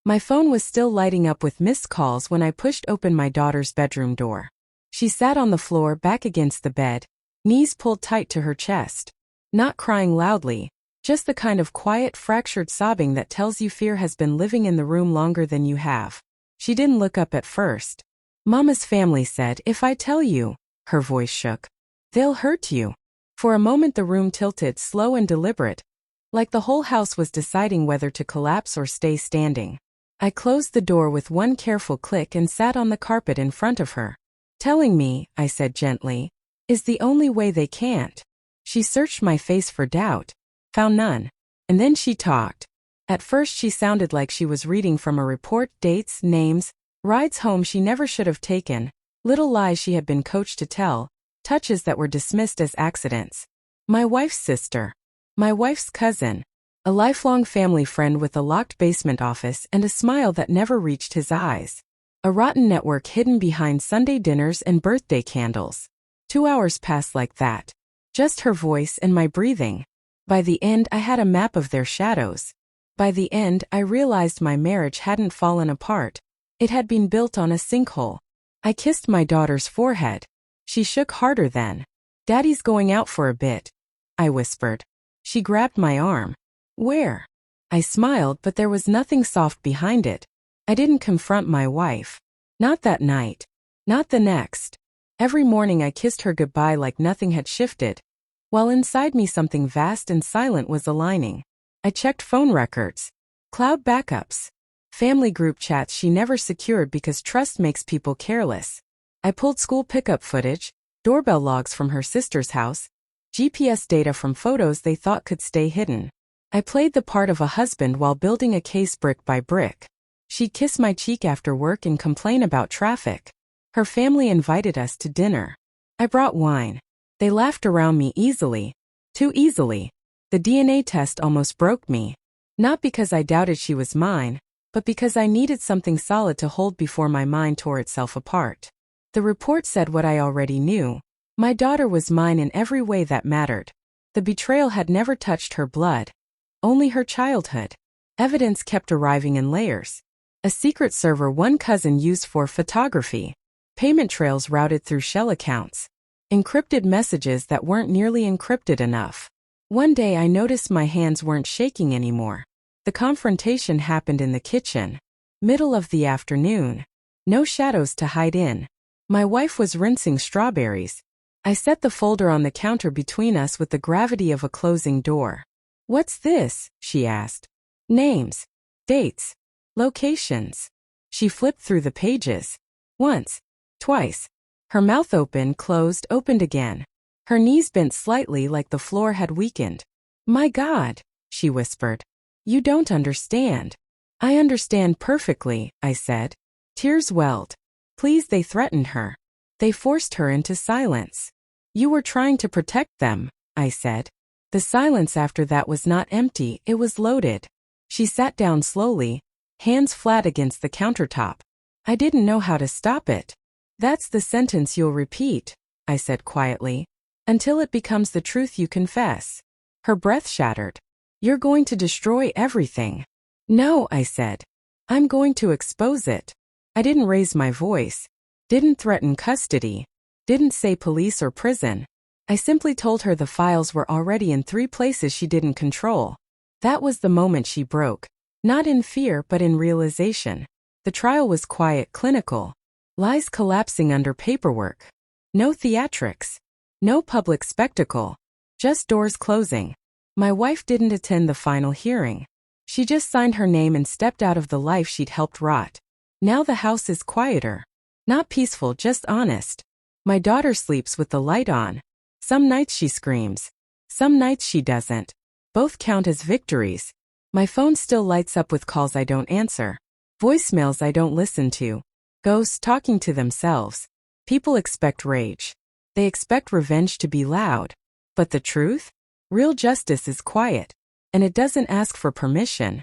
My phone was still lighting up with missed calls when I pushed open my daughter's bedroom door. She sat on the floor back against the bed, knees pulled tight to her chest. Not crying loudly, just the kind of quiet, fractured sobbing that tells you fear has been living in the room longer than you have. She didn't look up at first. Mama's family said, "If I tell you," her voice shook, "they'll hurt you." For a moment the room tilted, slow and deliberate, like the whole house was deciding whether to collapse or stay standing. I closed the door with one careful click and sat on the carpet in front of her. "Telling me," I said gently, "is the only way they can't." She searched my face for doubt, found none, and then she talked. At first she sounded like she was reading from a report, dates, names, rides home she never should have taken, little lies she had been coached to tell, touches that were dismissed as accidents. My wife's sister. My wife's cousin. A lifelong family friend with a locked basement office and a smile that never reached his eyes. A rotten network hidden behind Sunday dinners and birthday candles. 2 hours passed like that. Just her voice and my breathing. By the end, I had a map of their shadows. By the end, I realized my marriage hadn't fallen apart. It had been built on a sinkhole. I kissed my daughter's forehead. She shook harder then. "Daddy's going out for a bit," I whispered. She grabbed my arm. "Where?" I smiled, but there was nothing soft behind it. I didn't confront my wife. Not that night. Not the next. Every morning I kissed her goodbye like nothing had shifted, while inside me something vast and silent was aligning. I checked phone records, cloud backups, family group chats she never secured because trust makes people careless. I pulled school pickup footage, doorbell logs from her sister's house, GPS data from photos they thought could stay hidden. I played the part of a husband while building a case brick by brick. She'd kiss my cheek after work and complain about traffic. Her family invited us to dinner. I brought wine. They laughed around me easily. Too easily. The DNA test almost broke me. Not because I doubted she was mine, but because I needed something solid to hold before my mind tore itself apart. The report said what I already knew. My daughter was mine in every way that mattered. The betrayal had never touched her blood. Only her childhood. Evidence kept arriving in layers. A secret server one cousin used for photography. Payment trails routed through shell accounts. Encrypted messages that weren't nearly encrypted enough. One day I noticed my hands weren't shaking anymore. The confrontation happened in the kitchen. Middle of the afternoon. No shadows to hide in. My wife was rinsing strawberries. I set the folder on the counter between us with the gravity of a closing door. "What's this?" she asked. "Names. Dates. Locations." She flipped through the pages. Once. Twice. Her mouth opened, closed, opened again. Her knees bent slightly like the floor had weakened. "My God," she whispered. "You don't understand." "I understand perfectly," I said. Tears welled. "Please," they threatened her. They forced her into silence. "You were trying to protect them," I said. The silence after that was not empty, it was loaded. She sat down slowly, hands flat against the countertop. I didn't know how to stop it. "That's the sentence you'll repeat," I said quietly, "until it becomes the truth you confess." Her breath shattered. "You're going to destroy everything." "No," I said. "I'm going to expose it." I didn't raise my voice. Didn't threaten custody. Didn't say police or prison. I simply told her the files were already in 3 places she didn't control. That was the moment she broke. Not in fear but in realization. The trial was quiet, clinical. Lies collapsing under paperwork. No theatrics. No public spectacle. Just doors closing. My wife didn't attend the final hearing. She just signed her name and stepped out of the life she'd helped rot. Now the house is quieter. Not peaceful, just honest. My daughter sleeps with the light on. Some nights she screams. Some nights she doesn't. Both count as victories. My phone still lights up with calls I don't answer. Voicemails I don't listen to. Ghosts talking to themselves. People expect rage. They expect revenge to be loud. But the truth? Real justice is quiet. And it doesn't ask for permission.